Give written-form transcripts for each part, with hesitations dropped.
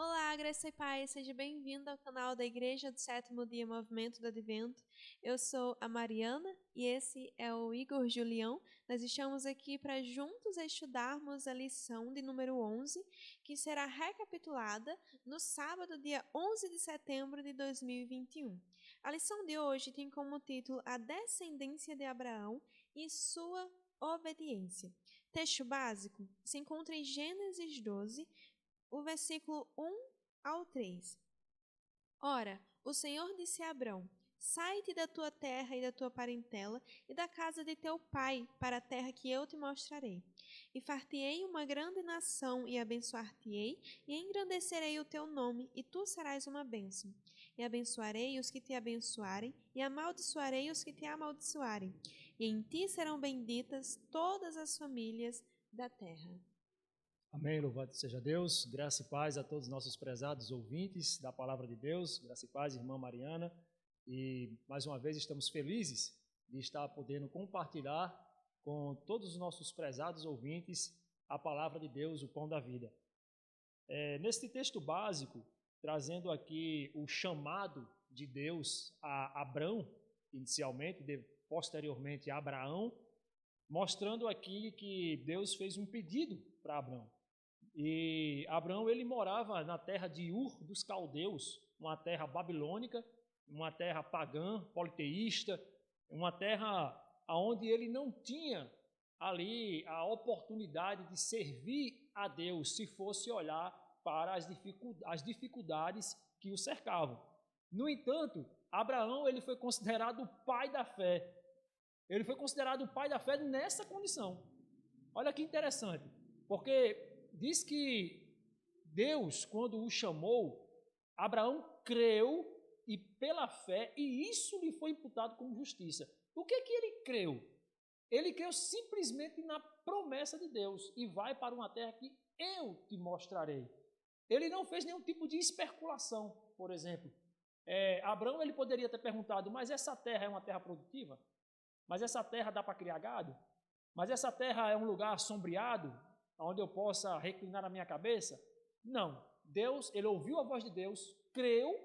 Olá, Graça e Paz, seja bem-vindo ao canal da Igreja do Sétimo Dia Movimento do Advento. Eu sou a Mariana e esse é o Igor Julião. Nós estamos aqui para juntos estudarmos a lição de número 11, que será recapitulada no sábado, dia 11 de setembro de 2021. A lição de hoje tem como título A Descendência de Abraão e Sua Obediência. Texto básico se encontra em Gênesis 12, o versículo 1 ao 3. Ora, o Senhor disse a Abrão: Sai-te da tua terra e da tua parentela e da casa de teu pai para a terra que eu te mostrarei. E far-te-ei uma grande nação e abençoar-te-ei e engrandecerei o teu nome e tu serás uma bênção. E abençoarei os que te abençoarem e amaldiçoarei os que te amaldiçoarem. E em ti serão benditas todas as famílias da terra. Amém, louvado seja Deus, graça e paz a todos os nossos prezados ouvintes da Palavra de Deus, graça e paz, irmã Mariana, e mais uma vez estamos felizes de estar podendo compartilhar com todos os nossos prezados ouvintes a Palavra de Deus, o pão da vida. Neste texto básico, trazendo aqui o chamado de Deus a Abrão, inicialmente, posteriormente a Abraão, mostrando aqui que Deus fez um pedido para Abrão. E Abraão, ele morava na terra de Ur dos Caldeus, uma terra babilônica, uma terra pagã, politeísta, uma terra onde ele não tinha ali a oportunidade de servir a Deus, se fosse olhar para as dificuldades que o cercavam. No entanto, Abraão, ele foi considerado o pai da fé. Ele foi considerado o pai da fé nessa condição. Olha que interessante, porque diz que Deus, quando o chamou, Abraão creu e pela fé, e isso lhe foi imputado como justiça. O que ele creu? Ele creu simplesmente na promessa de Deus e vai para uma terra que eu te mostrarei. Ele não fez nenhum tipo de especulação, por exemplo. Abraão, ele poderia ter perguntado, mas essa terra é uma terra produtiva? Mas essa terra dá para criar gado? Mas essa terra é um lugar sombreado, onde eu possa reclinar a minha cabeça? Não. Deus, ele ouviu a voz de Deus, creu,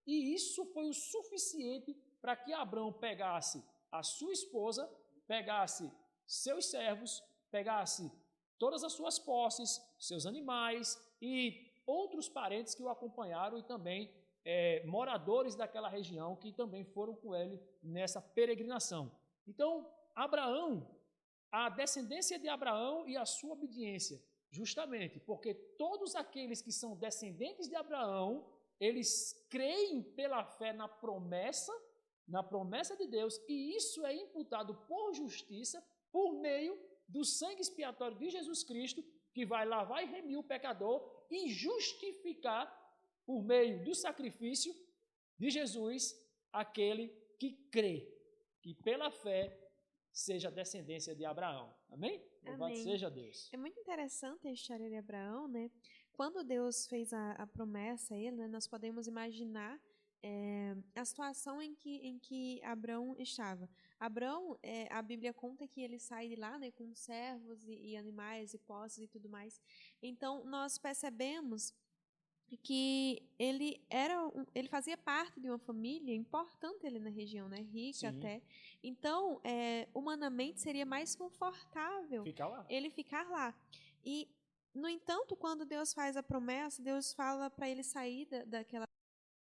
e isso foi o suficiente para que Abrão pegasse a sua esposa, pegasse seus servos, pegasse todas as suas posses, seus animais e outros parentes que o acompanharam e também moradores daquela região que também foram com ele nessa peregrinação. Então, Abraão, a descendência de Abraão e a sua obediência, justamente porque todos aqueles que são descendentes de Abraão, eles creem pela fé na promessa de Deus, e isso é imputado por justiça, por meio do sangue expiatório de Jesus Cristo, que vai lavar e remir o pecador e justificar, por meio do sacrifício de Jesus, aquele que crê, que pela fé seja descendência de Abraão. Amém? Louvado seja Deus. É muito interessante a história de Abraão, né? Quando Deus fez a promessa a ele, né, nós podemos imaginar a situação em que Abraão estava. Abraão, a Bíblia conta que ele sai de lá, né, com servos e animais e posses e tudo mais. Então, nós percebemos que ele fazia parte de uma família importante ali na região, né? Rica. Sim. Até. Então, humanamente seria mais confortável ele ficar lá. E, no entanto, quando Deus faz a promessa, Deus fala para ele sair daquela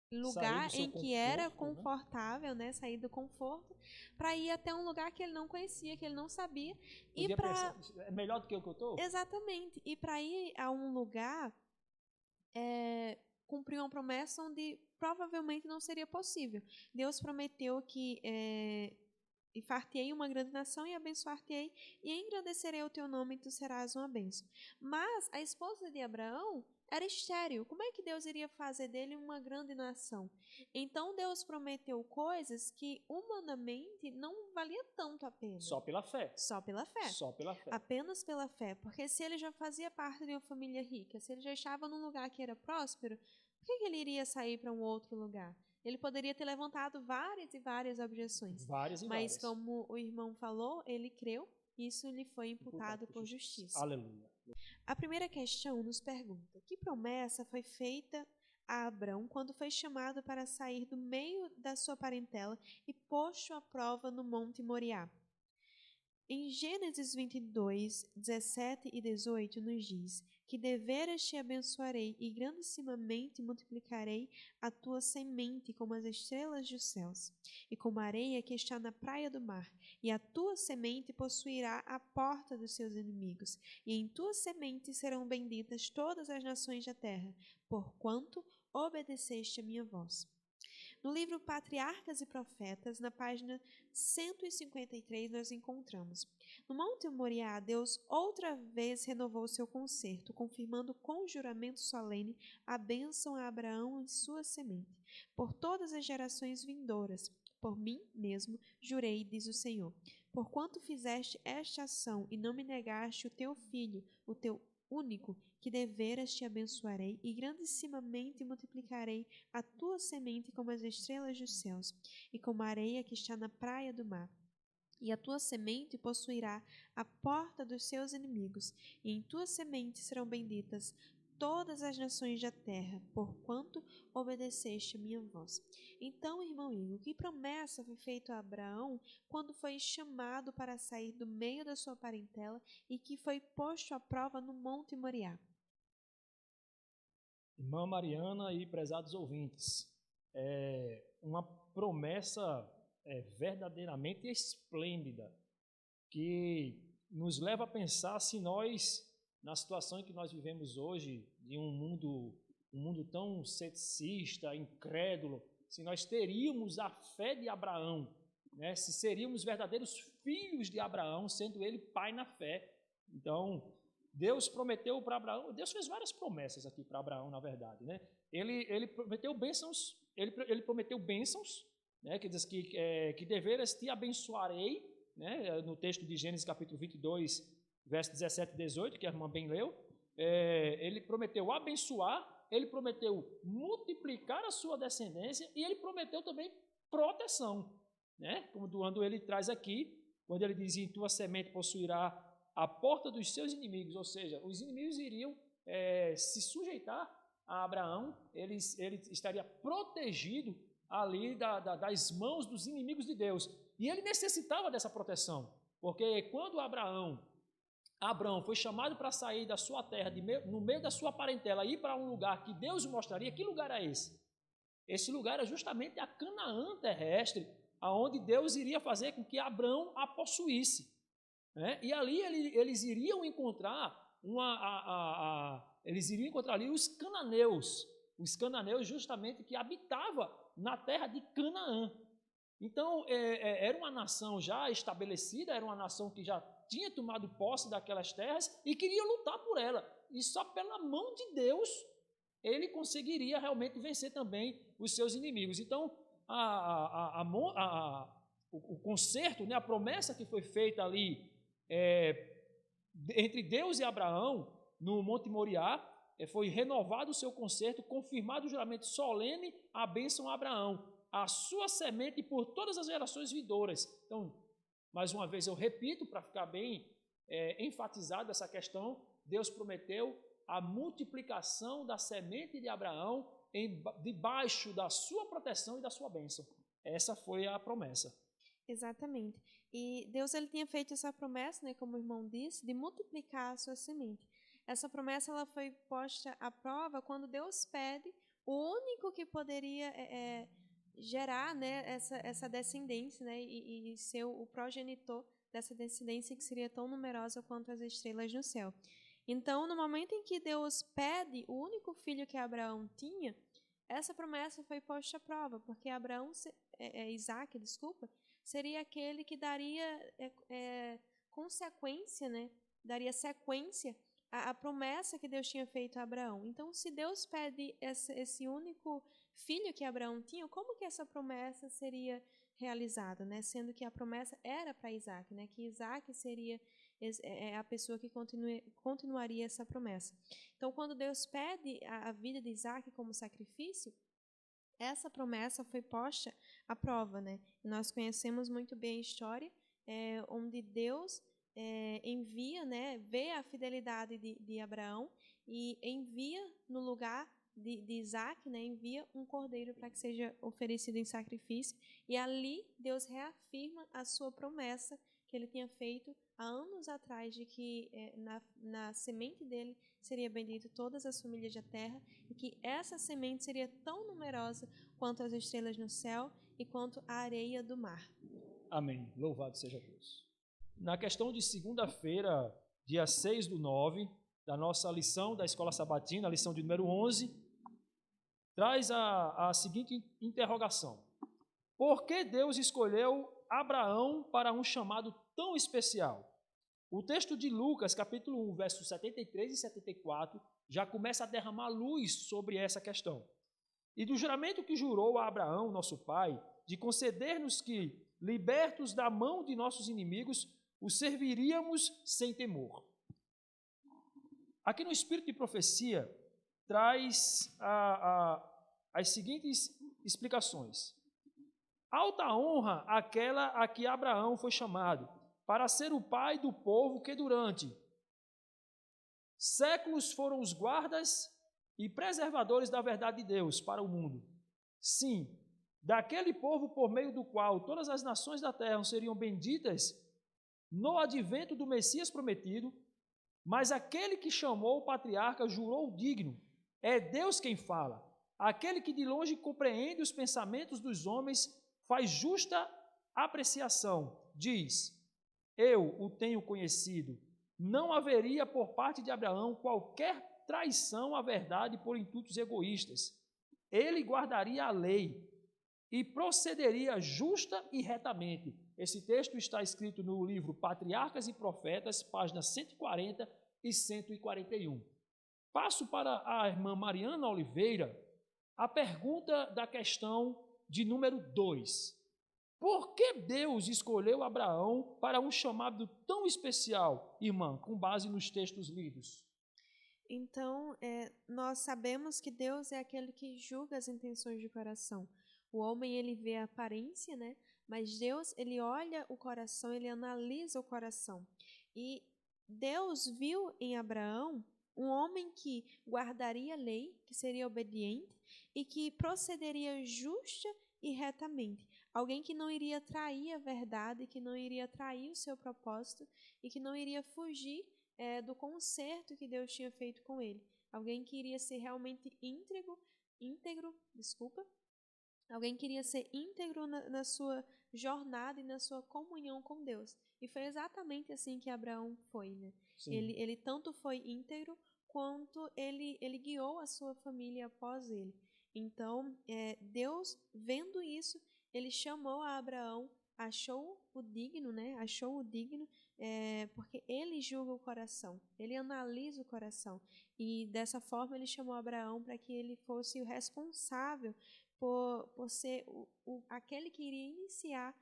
lugar em que era confortável, né? Sair do conforto, para ir até um lugar que ele não conhecia, que ele não sabia. E para é melhor do que o que eu estou? Exatamente. E para ir a um lugar cumprir uma promessa onde provavelmente não seria possível. Deus prometeu que e far-te-ei uma grande nação e abençoar-te-ei e engrandecerei o teu nome e tu serás uma bênção. Mas a esposa de Abraão era estéril. Como é que Deus iria fazer dele uma grande nação? Então Deus prometeu coisas que humanamente não valia tanto a pena. Só pela fé. Só pela fé. Só pela fé. Apenas pela fé. Porque se ele já fazia parte de uma família rica, se ele já estava num lugar que era próspero, por que ele iria sair para um outro lugar? Ele poderia ter levantado várias e várias objeções. Mas como o irmão falou, ele creu isso lhe foi imputado por justiça. Aleluia. A primeira questão nos pergunta: que promessa foi feita a Abrão quando foi chamado para sair do meio da sua parentela e posto à prova no Monte Moriá? Em Gênesis 22, 17 e 18 nos diz que deveras te abençoarei e grandissimamente multiplicarei a tua semente como as estrelas dos céus e como a areia que está na praia do mar, e a tua semente possuirá a porta dos seus inimigos, e em tua semente serão benditas todas as nações da terra, porquanto obedeceste a minha voz. No livro Patriarcas e Profetas, na página 153, nós encontramos: no Monte Moriá, Deus outra vez renovou seu concerto, confirmando com juramento solene a bênção a Abraão e sua semente, por todas as gerações vindouras. Por mim mesmo jurei, diz o Senhor, porquanto fizeste esta ação e não me negaste o teu filho, o teu único, que deveras te abençoarei e grandissimamente multiplicarei a tua semente como as estrelas dos céus e como a areia que está na praia do mar. E a tua semente possuirá a porta dos seus inimigos, e em tua semente serão benditas todas as nações da terra, porquanto obedeceste a minha voz. Então, irmão Igor, que promessa foi feita a Abraão quando foi chamado para sair do meio da sua parentela e que foi posto à prova no Monte Moriá? Irmã Mariana e prezados ouvintes, é uma promessa verdadeiramente esplêndida, que nos leva a pensar se nós, na situação em que nós vivemos hoje, de um mundo tão ceticista, incrédulo, se nós teríamos a fé de Abraão, né? Se seríamos verdadeiros filhos de Abraão, sendo ele pai na fé. Então, Deus prometeu para Abraão, Deus fez várias promessas aqui para Abraão, na verdade, né? Ele prometeu bênçãos, ele prometeu bênçãos, né? Que diz que deveras te abençoarei, né? No texto de Gênesis capítulo 22, verso 17 e 18, que a irmã bem leu, ele prometeu abençoar, ele prometeu multiplicar a sua descendência e ele prometeu também proteção, né? Quando ele traz aqui, quando ele diz: em tua semente possuirá a porta dos seus inimigos, ou seja, os inimigos iriam se sujeitar a Abraão, ele estaria protegido ali das mãos dos inimigos de Deus, e ele necessitava dessa proteção, porque quando Abraão foi chamado para sair da sua terra, no meio da sua parentela, ir para um lugar que Deus o mostraria. Que lugar é esse? Esse lugar é justamente a Canaã terrestre, aonde Deus iria fazer com que Abraão a possuísse, né? E ali eles iriam encontrar ali os cananeus justamente que habitavam na terra de Canaã. Então, era uma nação já estabelecida, era uma nação que já tinha tomado posse daquelas terras e queria lutar por ela. E só pela mão de Deus ele conseguiria realmente vencer também os seus inimigos. Então, o concerto, né, a promessa que foi feita ali entre Deus e Abraão no Monte Moriá, foi renovado o seu concerto, confirmado o juramento solene, a bênção a Abraão, a sua semente por todas as gerações vindouras. Então, mais uma vez eu repito, para ficar bem enfatizado essa questão, Deus prometeu a multiplicação da semente de Abraão debaixo da sua proteção e da sua bênção. Essa foi a promessa. Exatamente. E Deus ele tinha feito essa promessa, né, como o irmão disse, de multiplicar a sua semente. Essa promessa ela foi posta à prova quando Deus pede o único que poderia gerar, né, essa descendência, né, e ser o progenitor dessa descendência que seria tão numerosa quanto as estrelas no céu. Então, no momento em que Deus pede o único filho que Abraão tinha, essa promessa foi posta à prova, porque Isaac, seria aquele que daria consequência, né, daria sequência à promessa que Deus tinha feito a Abraão. Então, se Deus pede esse único filho que Abraão tinha, como que essa promessa seria realizada, né? Sendo que a promessa era para Isaac, né? Que Isaac seria a pessoa que continuaria essa promessa. Então, quando Deus pede a vida de Isaac como sacrifício, essa promessa foi posta à prova, né? E nós conhecemos muito bem a história onde Deus envia, né, vê a fidelidade de Abraão e envia no lugar de Isaac, né, envia um cordeiro para que seja oferecido em sacrifício. E ali Deus reafirma a sua promessa que ele tinha feito há anos atrás, de que na semente dele seria bendito todas as famílias da terra, e que essa semente seria tão numerosa quanto as estrelas no céu e quanto a areia do mar. Amém. Louvado seja Deus. Na questão de segunda-feira, dia 6/9, da nossa lição da Escola Sabatina, a lição de número 11, traz a seguinte interrogação: por que Deus escolheu Abraão para um chamado tão especial? O texto de Lucas, capítulo 1, versos 73 e 74, já começa a derramar luz sobre essa questão. E do juramento que jurou a Abraão, nosso pai, de conceder-nos que, libertos da mão de nossos inimigos, o serviríamos sem temor. Aqui no Espírito de Profecia, traz as seguintes explicações. Alta honra aquela a que Abraão foi chamado, para ser o pai do povo que durante séculos foram os guardas e preservadores da verdade de Deus para o mundo. Sim, daquele povo por meio do qual todas as nações da terra seriam benditas no advento do Messias prometido, mas aquele que chamou o patriarca jurou digno. É Deus quem fala. Aquele que de longe compreende os pensamentos dos homens, faz justa apreciação. Diz: eu o tenho conhecido. Não haveria por parte de Abraão qualquer traição à verdade por intuitos egoístas. Ele guardaria a lei e procederia justa e retamente. Esse texto está escrito no livro Patriarcas e Profetas, páginas 140 e 141. Passo para a irmã Mariana Oliveira a pergunta da questão de número 2. Por que Deus escolheu Abraão para um chamado tão especial, irmã, com base nos textos lidos? Então, nós sabemos que Deus é aquele que julga as intenções do coração. O homem, ele vê a aparência, né? Mas Deus, ele olha o coração, ele analisa o coração. E Deus viu em Abraão um homem que guardaria a lei, que seria obediente e que procederia justa e retamente. Alguém que não iria trair a verdade, que não iria trair o seu propósito e que não iria fugir do concerto que Deus tinha feito com ele. Alguém que iria ser realmente íntegro, alguém que iria ser íntegro na sua jornada e na sua comunhão com Deus. E foi exatamente assim que Abraão foi, né? Ele tanto foi íntegro, quanto ele guiou a sua família após ele. Então, Deus, vendo isso, ele chamou a Abraão, achou-o digno, né? Achou-o digno, porque ele julga o coração, ele analisa o coração. E dessa forma ele chamou Abraão para que ele fosse o responsável por ser aquele que iria iniciar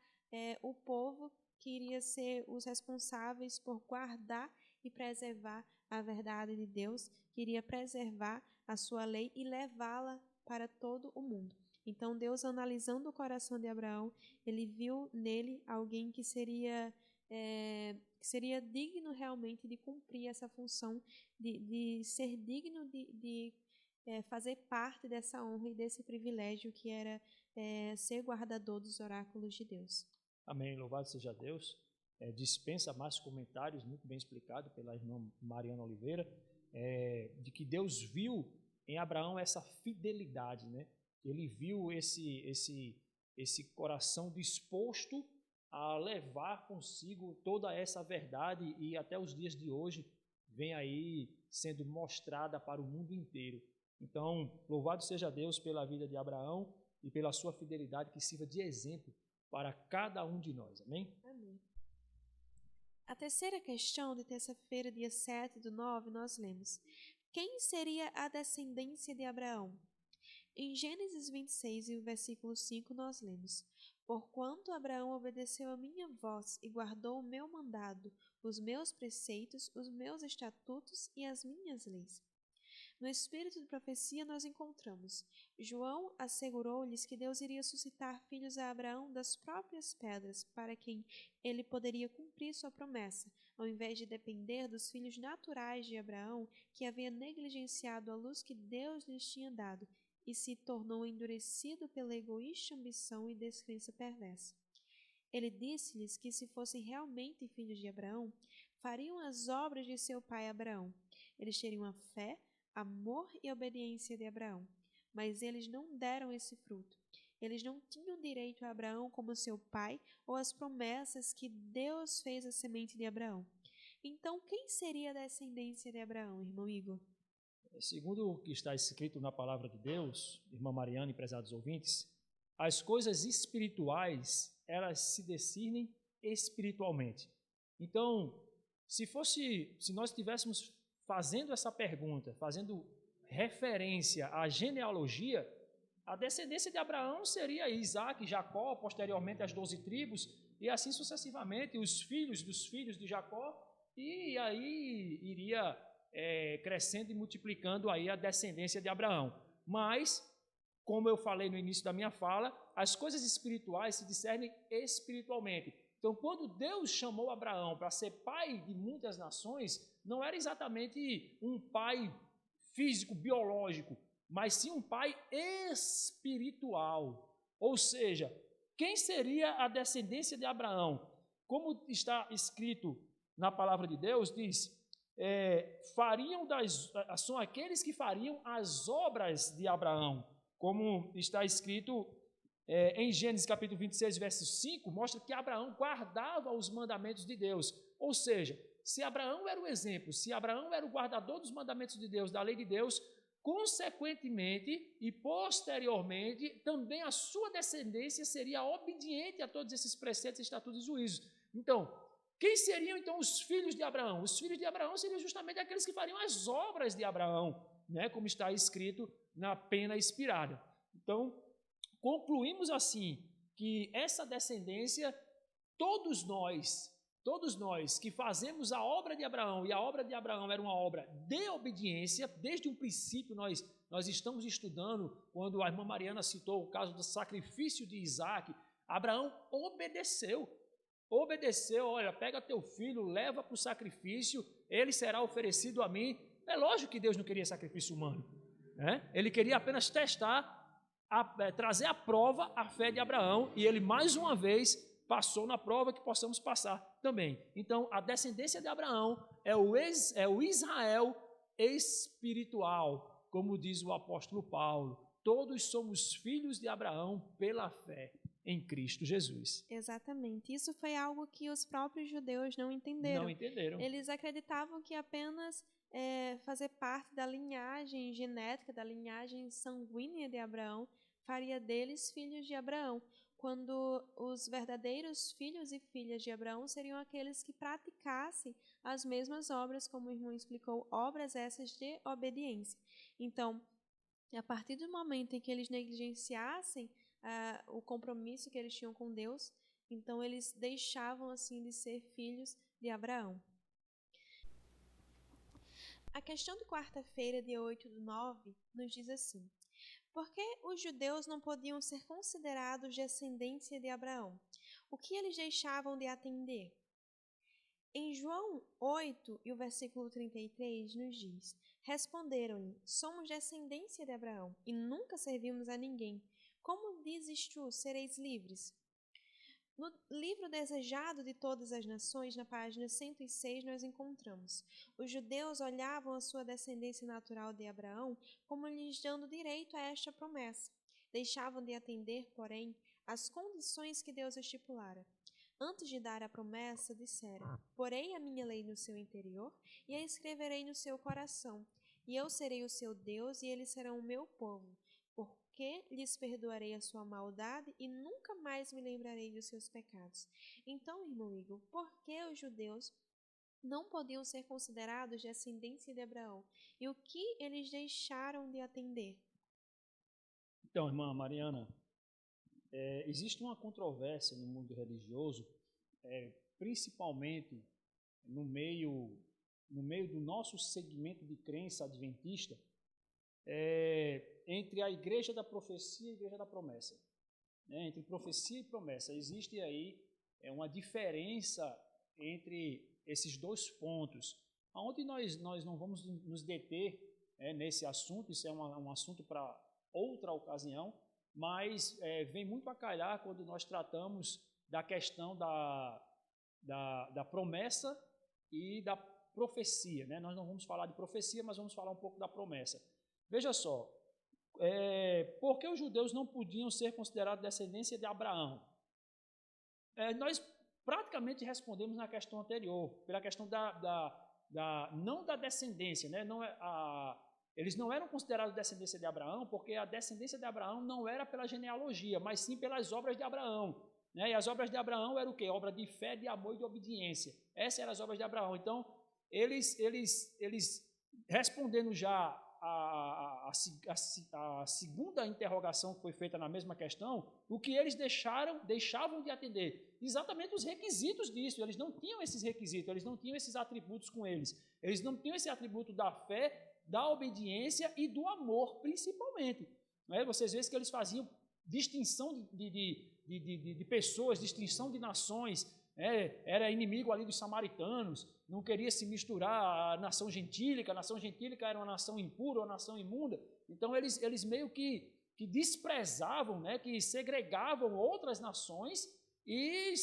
o povo, que iria ser os responsáveis por guardar e preservar a verdade de Deus, que iria preservar a sua lei e levá-la para todo o mundo. Então, Deus, analisando o coração de Abraão, ele viu nele alguém que seria digno realmente de cumprir essa função, de ser digno de fazer parte dessa honra e desse privilégio que era ser guardador dos oráculos de Deus. Amém, louvado seja Deus. Dispensa mais comentários, muito bem explicado pela irmã Mariana Oliveira, de que Deus viu em Abraão essa fidelidade, né? Ele viu esse coração disposto a levar consigo toda essa verdade, e até os dias de hoje vem aí sendo mostrada para o mundo inteiro. Então, louvado seja Deus pela vida de Abraão e pela sua fidelidade, que sirva de exemplo para cada um de nós. Amém? Amém. A terceira questão de terça-feira, dia 7/9, nós lemos: quem seria a descendência de Abraão? Em Gênesis 26, e o versículo 5, nós lemos: porquanto Abraão obedeceu a minha voz e guardou o meu mandado, os meus preceitos, os meus estatutos e as minhas leis. No espírito de profecia nós encontramos: João assegurou-lhes que Deus iria suscitar filhos a Abraão das próprias pedras, para quem ele poderia cumprir sua promessa, ao invés de depender dos filhos naturais de Abraão, que havia negligenciado a luz que Deus lhes tinha dado e se tornou endurecido pela egoísta ambição e descrença perversa. Ele disse-lhes que, se fossem realmente filhos de Abraão, fariam as obras de seu pai Abraão. Eles teriam a fé, amor e obediência de Abraão. Mas eles não deram esse fruto. Eles não tinham direito a Abraão como seu pai ou as promessas que Deus fez à semente de Abraão. Então, quem seria a descendência de Abraão, irmão Igor? Segundo o que está escrito na palavra de Deus, irmã Mariana e prezados ouvintes, as coisas espirituais, elas se discernem espiritualmente. Então, se nós estivéssemos fazendo essa pergunta, fazendo referência à genealogia, a descendência de Abraão seria Isaac, Jacó, posteriormente as 12 tribos, e assim sucessivamente, os filhos dos filhos de Jacó, e aí iria crescendo e multiplicando aí a descendência de Abraão. Mas, como eu falei no início da minha fala, as coisas espirituais se discernem espiritualmente. Então, quando Deus chamou Abraão para ser pai de muitas nações, não era exatamente um pai físico, biológico, mas sim um pai espiritual. Ou seja, quem seria a descendência de Abraão? Como está escrito na palavra de Deus, diz, são aqueles que fariam as obras de Abraão, como está escrito em Gênesis capítulo 26, verso 5, mostra que Abraão guardava os mandamentos de Deus. Ou seja, se Abraão era o exemplo, se Abraão era o guardador dos mandamentos de Deus, da lei de Deus, consequentemente e posteriormente, também a sua descendência seria obediente a todos esses preceitos, estatutos e juízos. Então, quem seriam então os filhos de Abraão? Os filhos de Abraão seriam justamente aqueles que fariam as obras de Abraão, né, como está escrito na pena inspirada. Então, concluímos assim que essa descendência, todos nós que fazemos a obra de Abraão, e a obra de Abraão era uma obra de obediência, desde o princípio nós estamos estudando, quando a irmã Mariana citou o caso do sacrifício de Isaac, Abraão obedeceu, olha, pega teu filho, leva para o sacrifício, ele será oferecido a mim. É lógico que Deus não queria sacrifício humano, né? Ele queria apenas testar, trazer à prova a fé de Abraão, e ele mais uma vez passou na prova que possamos passar também. Então, a descendência de Abraão é o Israel espiritual, como diz o apóstolo Paulo. Todos somos filhos de Abraão pela fé em Cristo Jesus. Exatamente. Isso foi algo que os próprios judeus não entenderam. Não entenderam. Eles acreditavam que apenas fazer parte da linhagem genética, da linhagem sanguínea de Abraão, faria deles filhos de Abraão, quando os verdadeiros filhos e filhas de Abraão seriam aqueles que praticassem as mesmas obras, como o irmão explicou, obras essas de obediência. Então, a partir do momento em que eles negligenciassem o compromisso que eles tinham com Deus, então eles deixavam assim de ser filhos de Abraão. A questão de quarta-feira, dia 8/9, nos diz assim: por que os judeus não podiam ser considerados descendência de Abraão? O que eles deixavam de atender? Em João 8, e o versículo 33, nos diz: responderam-lhe, somos descendência de Abraão, e nunca servimos a ninguém. Como dizes tu, sereis livres? No livro Desejado de Todas as Nações, na página 106, nós encontramos: os judeus olhavam a sua descendência natural de Abraão como lhes dando direito a esta promessa. Deixavam de atender, porém, às condições que Deus estipulara. Antes de dar a promessa, disseram: porei a minha lei no seu interior e a escreverei no seu coração, e eu serei o seu Deus e eles serão o meu povo. Porque lhes perdoarei a sua maldade e nunca mais me lembrarei dos seus pecados. Então, irmão Igor, por que os judeus não podiam ser considerados descendência de Abraão? E o que eles deixaram de atender? Então, irmã Mariana, existe uma controvérsia no mundo religioso, principalmente no meio do nosso segmento de crença adventista, entre a igreja da profecia e a igreja da promessa. Entre profecia e promessa. Existe aí uma diferença entre esses dois pontos, onde nós não vamos nos deter nesse assunto, isso é um assunto para outra ocasião, mas vem muito a calhar quando nós tratamos da questão da promessa e da profecia, né? Nós não vamos falar de profecia, mas vamos falar um pouco da promessa. Veja só, por que os judeus não podiam ser considerados descendência de Abraão? Nós praticamente respondemos na questão anterior, pela questão não da descendência, né? Eles não eram considerados descendência de Abraão, porque a descendência de Abraão não era pela genealogia, mas sim pelas obras de Abraão, né? E as obras de Abraão eram o quê? Obra de fé, de amor e de obediência. Essas eram as obras de Abraão. Então, eles respondendo já a segunda interrogação que foi feita na mesma questão, o que eles deixavam de atender? Exatamente os requisitos disso. Eles não tinham esses requisitos, eles não tinham esses atributos com eles. Eles não tinham esse atributo da fé, da obediência e do amor, principalmente. Vocês veem que eles faziam distinção de pessoas, distinção de nações, era inimigo ali dos samaritanos, não queria se misturar à nação gentílica. A nação gentílica era uma nação impura, uma nação imunda. Então, eles meio que desprezavam, né, que segregavam outras nações e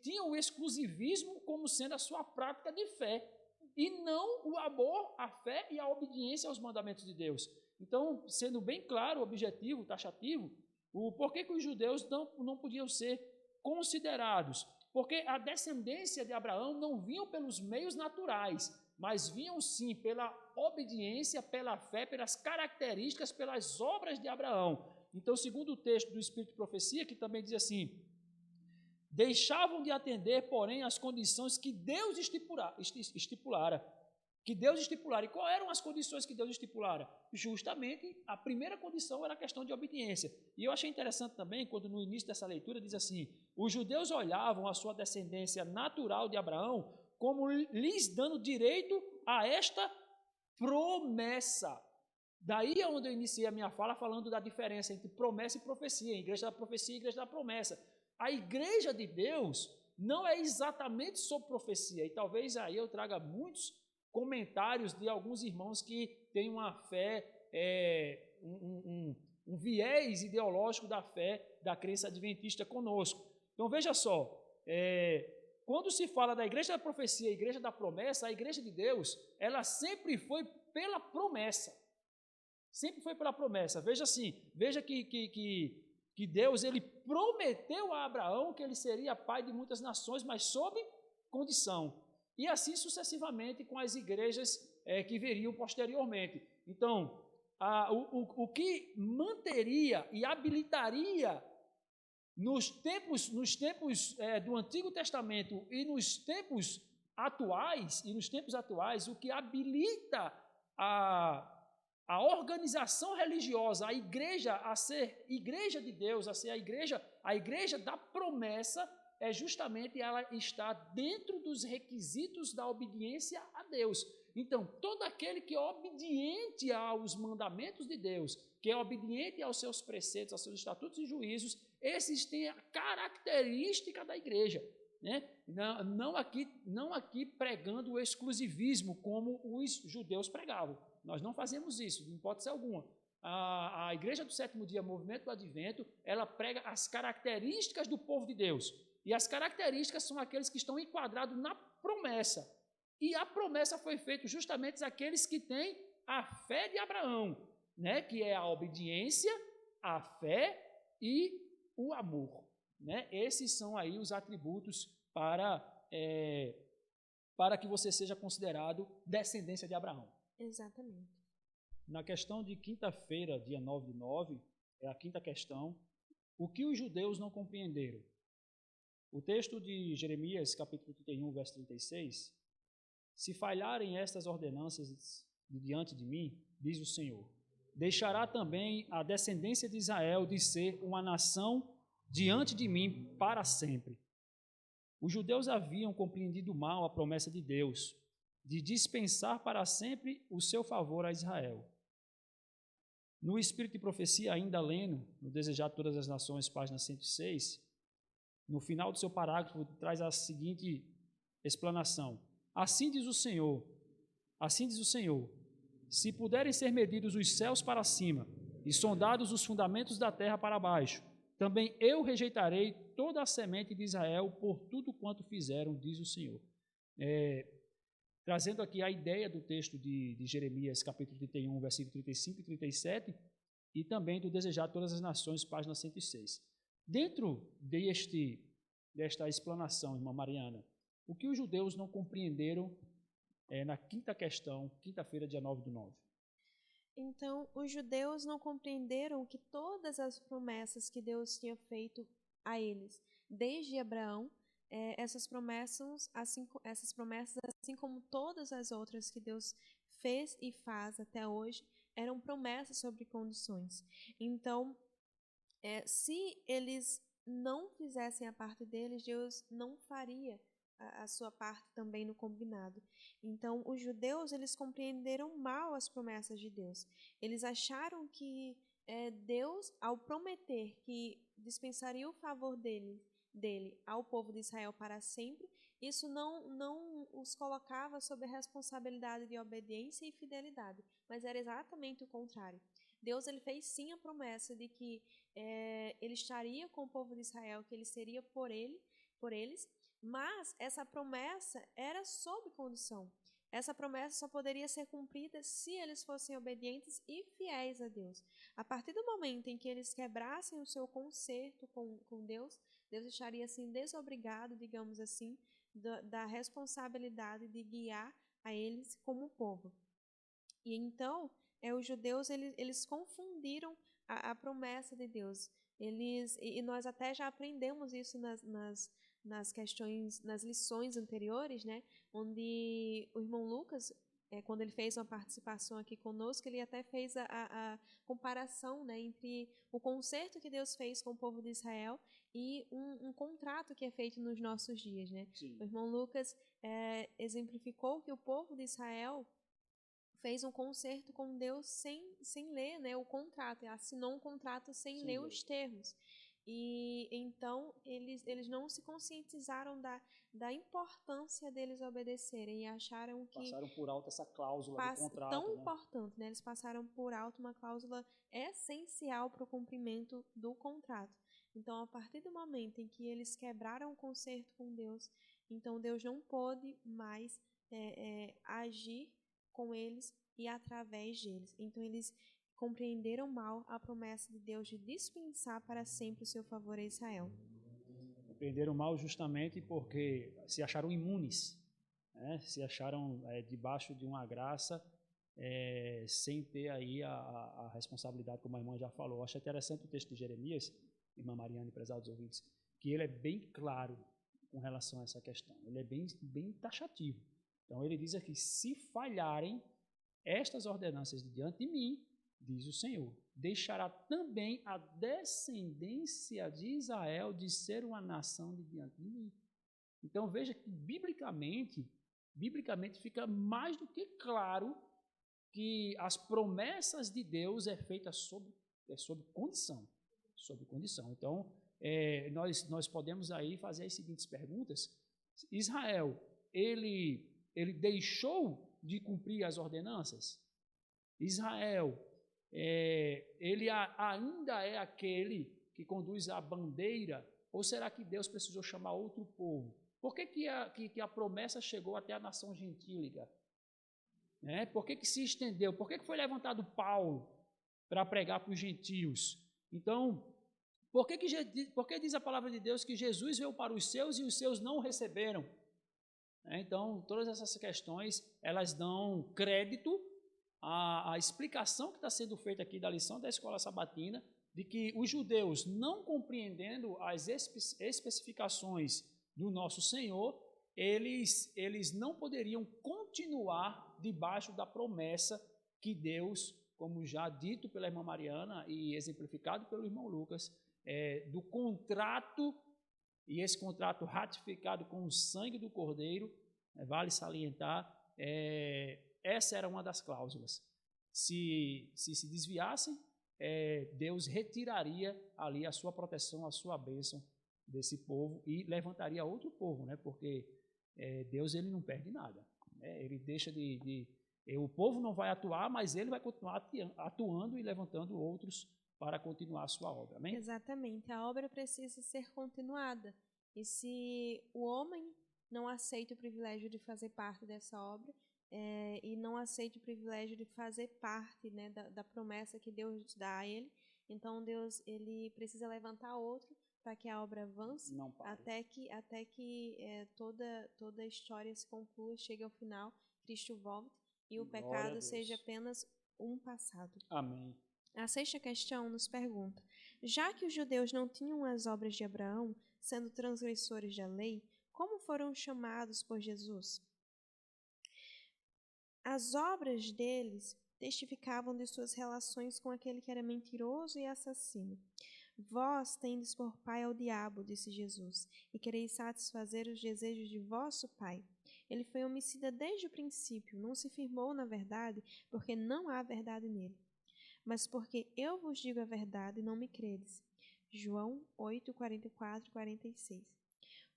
tinham o exclusivismo como sendo a sua prática de fé, e não o amor, a fé e a obediência aos mandamentos de Deus. Então, sendo bem claro, objetivo, taxativo, por que os judeus não podiam ser considerados? Porque a descendência de Abraão não vinham pelos meios naturais, mas vinham sim pela obediência, pela fé, pelas características, pelas obras de Abraão. Então, segundo o texto do Espírito de Profecia, que também diz assim: deixavam de atender, porém, as condições que Deus estipulara. E quais eram as condições que Deus estipulara? Justamente, a primeira condição era a questão de obediência. E eu achei interessante também, quando no início dessa leitura diz assim: os judeus olhavam a sua descendência natural de Abraão como lhes dando direito a esta promessa. Daí é onde eu iniciei a minha fala falando da diferença entre promessa e profecia, igreja da profecia e igreja da promessa. A igreja de Deus não é exatamente sobre profecia, e talvez aí eu traga muitos comentários de alguns irmãos que têm uma fé, um viés ideológico da fé, da crença adventista conosco. Então veja só, quando se fala da igreja da profecia e igreja da promessa, a igreja de Deus, ela sempre foi pela promessa. Sempre foi pela promessa. Veja que Deus ele prometeu a Abraão que ele seria pai de muitas nações, mas sob condição. E assim sucessivamente com as igrejas que viriam posteriormente. Então, o que manteria e habilitaria nos tempos do Antigo Testamento e nos tempos atuais, o que habilita a organização religiosa, a igreja a ser igreja de Deus, a ser a igreja da promessa, é justamente ela estar dentro dos requisitos da obediência a Deus. Então, todo aquele que é obediente aos mandamentos de Deus, que é obediente aos seus preceitos, aos seus estatutos e juízos, esses têm a característica da igreja, né? Não aqui pregando o exclusivismo como os judeus pregavam. Nós não fazemos isso, de hipótese alguma. A Igreja do Sétimo Dia, Movimento do Advento, ela prega as características do povo de Deus. E as características são aqueles que estão enquadrados na promessa. E a promessa foi feita justamente àqueles que têm a fé de Abraão, né? Que é a obediência, a fé e o amor, né? Esses são aí os atributos para que você seja considerado descendência de Abraão. Exatamente. Na questão de quinta-feira, dia 9/9, é a quinta questão. O que os judeus não compreenderam? O texto de Jeremias, capítulo 31, verso 36, se falharem estas ordenanças diante de mim, diz o Senhor, deixará também a descendência de Israel de ser uma nação diante de mim para sempre. Os judeus haviam compreendido mal a promessa de Deus, de dispensar para sempre o seu favor a Israel. No Espírito de Profecia, ainda lendo, no Desejar de Todas as Nações, página 106, no final do seu parágrafo, traz a seguinte explanação. Assim diz o Senhor, se puderem ser medidos os céus para cima e sondados os fundamentos da terra para baixo, também eu rejeitarei toda a semente de Israel por tudo quanto fizeram, diz o Senhor. Trazendo aqui a ideia do texto de Jeremias, capítulo 31, versículo 35 e 37, e também do Desejar Todas as Nações, página 106. Dentro desta explanação, irmã Mariana, o que os judeus não compreenderam na quinta questão, quinta-feira, dia 9/9? Então, os judeus não compreenderam que todas as promessas que Deus tinha feito a eles, desde Abraão, essas promessas, assim como todas as outras que Deus fez e faz até hoje, eram promessas sobre condições. Então, se eles não fizessem a parte deles, Deus não faria a sua parte também no combinado. Então, os judeus, eles compreenderam mal as promessas de Deus. Eles acharam que Deus, ao prometer que dispensaria o favor dele ao povo de Israel para sempre, isso não os colocava sob a responsabilidade de obediência e fidelidade, mas era exatamente o contrário. Deus, ele fez sim a promessa de que ele estaria com o povo de Israel, que ele seria por eles, mas essa promessa era sob condição. Essa promessa só poderia ser cumprida se eles fossem obedientes e fiéis a Deus. A partir do momento em que eles quebrassem o seu concerto com Deus, Deus estaria assim desobrigado, digamos assim, da responsabilidade de guiar a eles como povo. E então, os judeus, eles confundiram a promessa de Deus. E nós até já aprendemos isso nas questões, nas lições anteriores, né? Onde o irmão Lucas, quando ele fez uma participação aqui conosco, ele até fez a comparação, né, entre o concerto que Deus fez com o povo de Israel e um contrato que é feito nos nossos dias, né? Sim. O irmão Lucas exemplificou que o povo de Israel fez um concerto com Deus sem ler, né, o contrato, assinou um contrato sem ler os termos. E então eles não se conscientizaram da importância deles obedecerem e acharam que passaram por alto essa cláusula do contrato, tão né? importante, né? Eles passaram por alto uma cláusula essencial para o cumprimento do contrato. Então, a partir do momento em que eles quebraram o concerto com Deus, então Deus não pôde mais agir com eles e através deles. Então, eles compreenderam mal a promessa de Deus de dispensar para sempre o seu favor a Israel. Compreenderam mal justamente porque se acharam imunes, né? Se acharam debaixo de uma graça, sem ter aí a responsabilidade, como a irmã já falou. Eu acho interessante o texto de Jeremias, irmã Mariana e prezados ouvintes, que ele é bem claro com relação a essa questão. Ele é bem taxativo. Então, ele diz aqui, se falharem estas ordenanças diante de mim, diz o Senhor, deixará também a descendência de Israel de ser uma nação de diante de mim. Então, veja que biblicamente fica mais do que claro que as promessas de Deus é feita sob condição. Sob condição. Então, nós podemos aí fazer as seguintes perguntas. Israel, ele deixou de cumprir as ordenanças? Israel, ele ainda é aquele que conduz a bandeira? Ou será que Deus precisou chamar outro povo? Por que a promessa chegou até a nação gentílica? Por que se estendeu? Por que foi levantado Paulo para pregar para os gentios? Então, por que diz a palavra de Deus que Jesus veio para os seus e os seus não o receberam? Então, todas essas questões, elas dão crédito à explicação que está sendo feita aqui da lição da escola sabatina, de que os judeus, não compreendendo as especificações do nosso Senhor, eles não poderiam continuar debaixo da promessa que Deus, como já dito pela irmã Mariana e exemplificado pelo irmão Lucas, do contrato, e esse contrato ratificado com o sangue do Cordeiro, vale salientar, essa era uma das cláusulas. Se desviassem, Deus retiraria ali a sua proteção, a sua bênção desse povo e levantaria outro povo, né? Porque Deus ele não perde nada. Né? Ele deixa o povo não vai atuar, mas ele vai continuar atuando e levantando outros para continuar a sua obra. Amém? Exatamente. A obra precisa ser continuada. E se o homem não aceita o privilégio de fazer parte dessa obra, e não aceita o privilégio de fazer parte, né, da promessa que Deus dá a ele, então Deus ele precisa levantar outro para que a obra avance, até que toda a história se conclua, chegue ao final, Cristo volte e o pecado seja apenas um passado. Amém. A sexta questão nos pergunta: já que os judeus não tinham as obras de Abraão, sendo transgressores da lei, como foram chamados por Jesus? As obras deles testificavam de suas relações com aquele que era mentiroso e assassino. Vós tendes por pai ao diabo, disse Jesus, e quereis satisfazer os desejos de vosso pai. Ele foi homicida desde o princípio, não se firmou na verdade, porque não há verdade nele. Mas porque eu vos digo a verdade, não me credes. João 8, 44 e 46.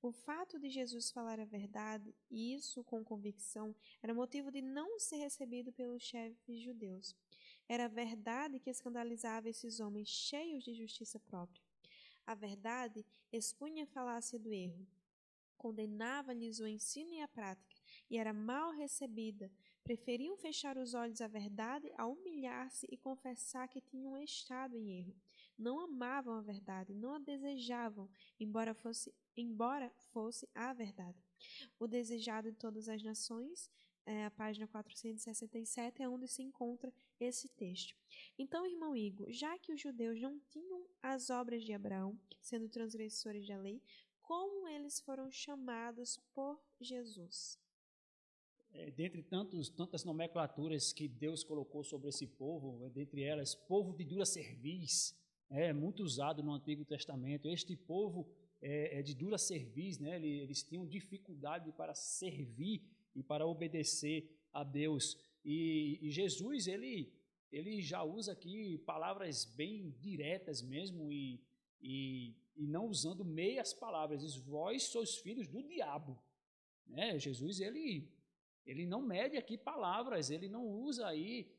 O fato de Jesus falar a verdade, e isso com convicção, era motivo de não ser recebido pelos chefes judeus. Era a verdade que escandalizava esses homens cheios de justiça própria. A verdade expunha a falácia do erro, condenava-lhes o ensino e a prática, e era mal recebida. Preferiam fechar os olhos à verdade a humilhar-se e confessar que tinham estado em erro. Não amavam a verdade, não a desejavam, embora fosse a verdade. O desejado de todas as nações, a página 467, é onde se encontra esse texto. Então, irmão Igor, já que os judeus não tinham as obras de Abraão, sendo transgressores da lei, como eles foram chamados por Jesus? Dentre tantas nomenclaturas que Deus colocou sobre esse povo, dentre elas, povo de dura cerviz, é muito usado no Antigo Testamento. Este povo é de dura cerviz, né? Eles tinham dificuldade para servir e para obedecer a Deus. E Jesus, ele já usa aqui palavras bem diretas mesmo e não usando meias palavras. Diz: vós sois filhos do diabo. Né? Jesus, ele não mede aqui palavras, ele não usa aí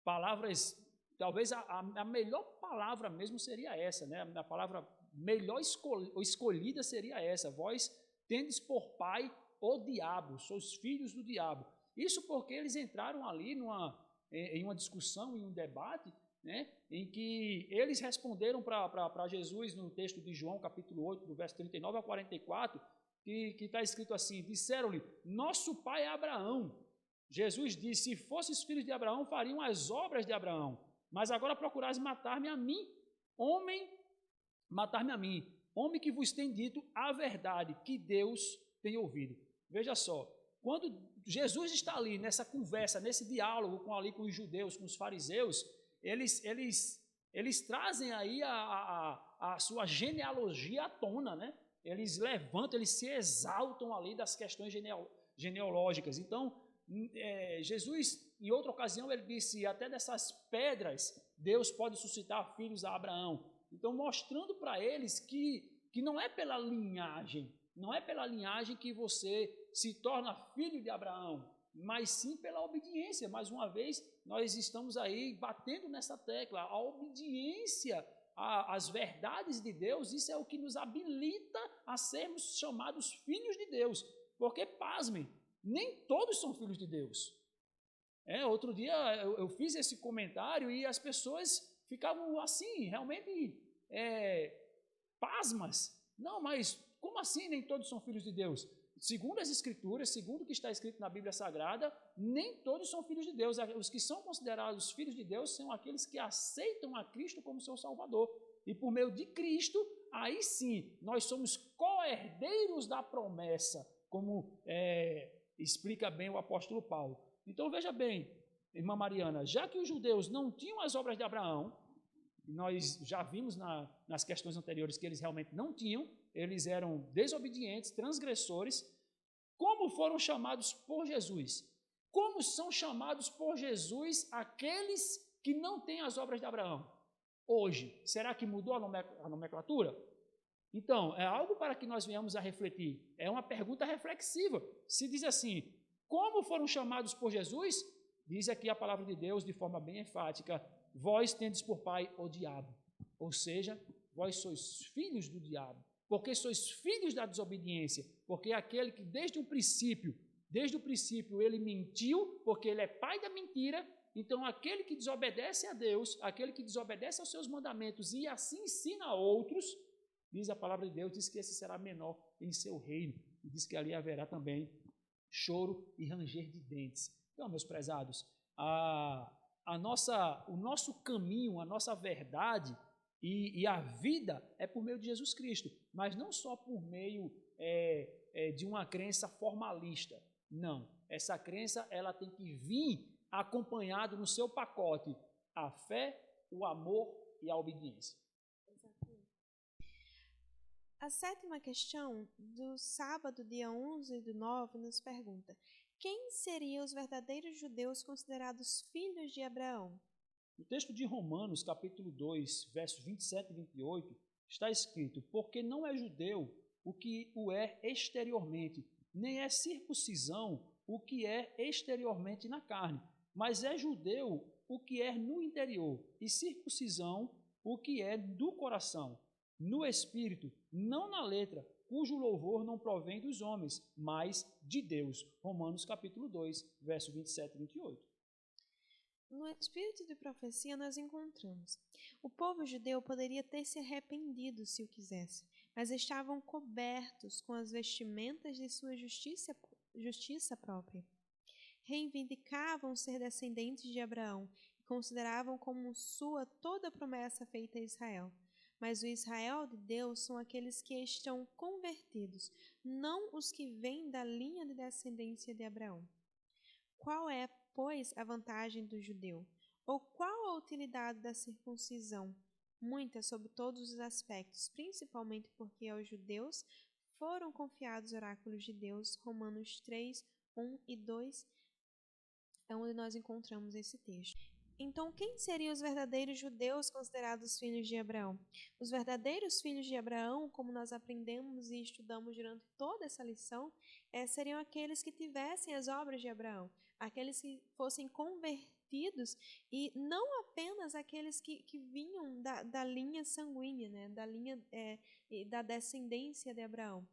palavras. Talvez a melhor palavra mesmo seria essa, né? A palavra melhor escolhida seria essa: vós tendes por pai o diabo, sois filhos do diabo. Isso porque eles entraram ali em uma discussão, em um debate, né? Em que eles responderam para Jesus no texto de João, capítulo 8, do verso 39 a 44, que está escrito assim: disseram-lhe, nosso pai é Abraão. Jesus disse: se fosses filhos de Abraão, fariam as obras de Abraão. Mas agora procurais matar-me a mim, homem que vos tem dito a verdade, que Deus tem ouvido. Veja só, quando Jesus está ali nessa conversa, nesse diálogo com os judeus, com os fariseus, eles trazem aí a sua genealogia à tona, né? Eles levantam, eles se exaltam ali das questões genealógicas. Então, Jesus, em outra ocasião, ele disse: até dessas pedras Deus pode suscitar filhos a Abraão. Então, mostrando para eles que não é pela linhagem, que você se torna filho de Abraão, mas sim pela obediência. Mais uma vez, nós estamos aí batendo nessa tecla: a obediência às verdades de Deus. Isso é o que nos habilita a sermos chamados filhos de Deus, porque, pasmem, nem todos são filhos de Deus. Outro dia eu fiz esse comentário e as pessoas ficavam assim, realmente pasmas. Não, mas como assim nem todos são filhos de Deus? Segundo as Escrituras, segundo o que está escrito na Bíblia Sagrada, nem todos são filhos de Deus. Os que são considerados filhos de Deus são aqueles que aceitam a Cristo como seu Salvador. E por meio de Cristo, aí sim, nós somos co-herdeiros da promessa, como explica bem o apóstolo Paulo. Então veja bem, irmã Mariana, já que os judeus não tinham as obras de Abraão, nós já vimos nas questões anteriores que eles realmente não tinham, eles eram desobedientes, transgressores. Como foram chamados por Jesus? Como são chamados por Jesus aqueles que não têm as obras de Abraão? Hoje, será que mudou a nomenclatura? Então, é algo para que nós venhamos a refletir. É uma pergunta reflexiva. Se diz assim, como foram chamados por Jesus? Diz aqui a palavra de Deus de forma bem enfática, vós tendes por pai o diabo. Ou seja, vós sois filhos do diabo. Porque sois filhos da desobediência. Porque aquele que desde o princípio, ele mentiu, porque ele é pai da mentira. Então, aquele que desobedece a Deus, aquele que desobedece aos seus mandamentos e assim ensina a outros, diz a palavra de Deus, diz que esse será menor em seu reino. E diz que ali haverá também choro e ranger de dentes. Então, meus prezados, o nosso caminho, a nossa verdade e a vida é por meio de Jesus Cristo, mas não só por meio de uma crença formalista. Não, essa crença ela tem que vir acompanhado no seu pacote a fé, o amor e a obediência. A 7ª questão do sábado, dia 11/9, nos pergunta: quem seriam os verdadeiros judeus considerados filhos de Abraão? No texto de Romanos, capítulo 2, versos 27 e 28, está escrito, porque não é judeu o que o é exteriormente, nem é circuncisão o que é exteriormente na carne, mas é judeu o que é no interior, e circuncisão o que é do coração, no espírito, não na letra, cujo louvor não provém dos homens, mas de Deus. Romanos capítulo 2, verso 27 e 28. No espírito de profecia nós encontramos: o povo judeu poderia ter se arrependido se o quisesse, mas estavam cobertos com as vestimentas de sua justiça própria. Reivindicavam ser descendentes de Abraão e consideravam como sua toda a promessa feita a Israel. Mas o Israel de Deus são aqueles que estão convertidos, não os que vêm da linha de descendência de Abraão. Qual é, pois, a vantagem do judeu? Ou qual a utilidade da circuncisão? Muita sob todos os aspectos, principalmente porque aos judeus foram confiados oráculos de Deus. Romanos 3, 1 e 2 é onde nós encontramos esse texto. Então, quem seriam os verdadeiros judeus considerados filhos de Abraão? Os verdadeiros filhos de Abraão, como nós aprendemos e estudamos durante toda essa lição, seriam aqueles que tivessem as obras de Abraão, aqueles que fossem convertidos e não apenas aqueles que vinham da linha sanguínea, né, da linha da descendência de Abraão.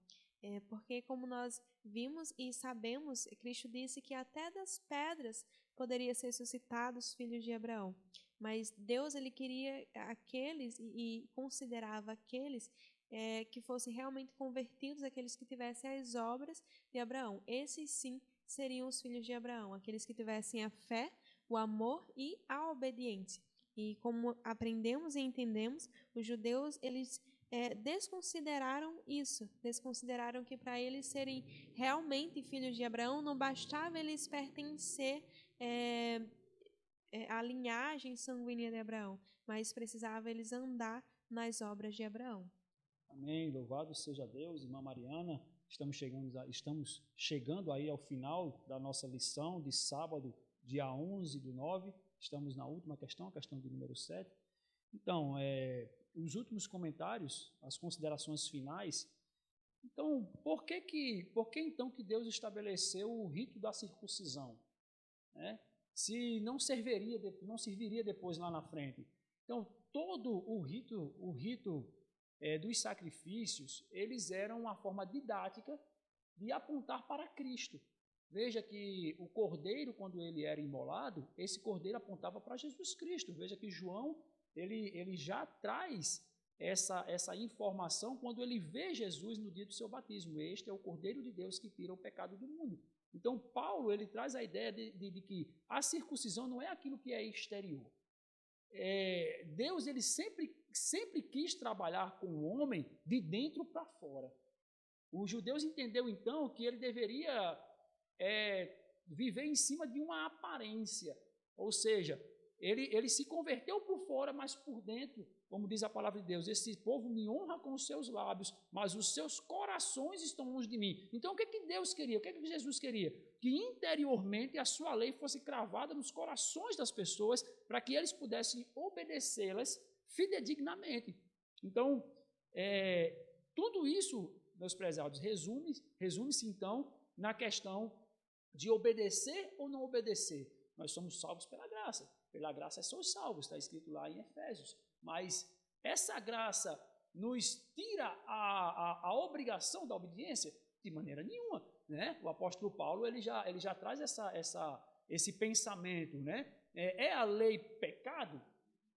Porque, como nós vimos e sabemos, Cristo disse que até das pedras poderia ser suscitados filhos de Abraão. Mas Deus ele queria aqueles e considerava aqueles que fossem realmente convertidos, aqueles que tivessem as obras de Abraão. Esses sim seriam os filhos de Abraão, aqueles que tivessem a fé, o amor e a obediência. E como aprendemos e entendemos, os judeus eles desconsideraram isso, desconsideraram que para eles serem realmente filhos de Abraão não bastava eles pertencer à linhagem sanguínea de Abraão, mas precisava eles andar nas obras de Abraão. Amém, louvado seja Deus, irmã Mariana. Estamos chegando aí ao final da nossa lição de sábado, dia 11/9. Estamos na última questão, a questão de número 7. Então, os últimos comentários, as considerações finais. Então, por que então que Deus estabeleceu o rito da circuncisão? Se não serviria depois lá na frente. Então, todo o rito dos sacrifícios, eles eram uma forma didática de apontar para Cristo. Veja que o cordeiro, quando ele era imolado, esse cordeiro apontava para Jesus Cristo. Veja que João, ele já traz essa informação quando ele vê Jesus no dia do seu batismo. Este é o Cordeiro de Deus que tira o pecado do mundo. Então, Paulo ele traz a ideia de que a circuncisão não é aquilo que é exterior. Deus ele sempre quis trabalhar com o homem de dentro para fora. Os judeus entenderam então que ele deveria viver em cima de uma aparência, ou seja, ele se converteu por fora, mas por dentro, como diz a palavra de Deus, esse povo me honra com os seus lábios, mas os seus corações estão longe de mim. Então, o que Deus queria? O que Jesus queria? Que interiormente a sua lei fosse cravada nos corações das pessoas, para que eles pudessem obedecê-las fidedignamente. Então, tudo isso, meus prezados, resume-se então na questão de obedecer ou não obedecer. Nós somos salvos pela graça. Pela graça sois salvos, está escrito lá em Efésios. Mas essa graça nos tira a obrigação da obediência? De maneira nenhuma, né? O apóstolo Paulo ele já traz esse pensamento, né? É a lei pecado?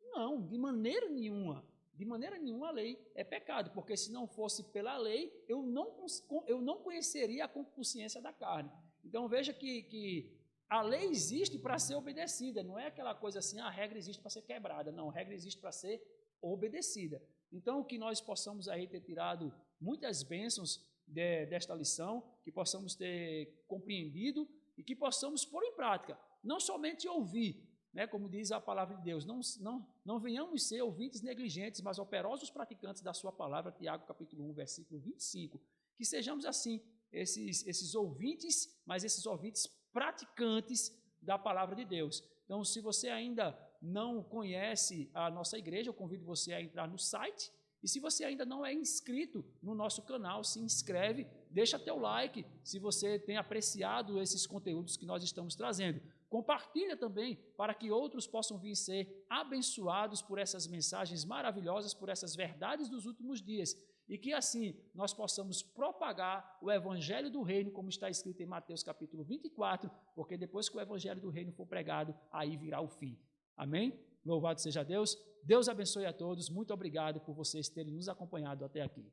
Não, de maneira nenhuma. De maneira nenhuma a lei é pecado, porque se não fosse pela lei, eu não conheceria a concupiscência da carne. Então veja que a lei existe para ser obedecida, não é aquela coisa assim, a regra existe para ser quebrada, não, a regra existe para ser obedecida. Então que nós possamos aí ter tirado muitas bênçãos desta lição, que possamos ter compreendido e que possamos pôr em prática, não somente ouvir, né, como diz a palavra de Deus, não venhamos ser ouvintes negligentes, mas operosos praticantes da sua palavra, Tiago capítulo 1, versículo 25, que sejamos assim, esses ouvintes, mas esses ouvintes praticantes da palavra de Deus. Então, se você ainda não conhece a nossa igreja, eu convido você a entrar no site, e se você ainda não é inscrito no nosso canal, se inscreve, deixa teu like, se você tem apreciado esses conteúdos que nós estamos trazendo. Compartilha também para que outros possam vir ser abençoados por essas mensagens maravilhosas, por essas verdades dos últimos dias. E que assim nós possamos propagar o evangelho do reino, como está escrito em Mateus capítulo 24, porque depois que o evangelho do reino for pregado, aí virá o fim. Amém? Louvado seja Deus. Deus abençoe a todos. Muito obrigado por vocês terem nos acompanhado até aqui.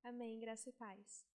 Amém. Graça e paz.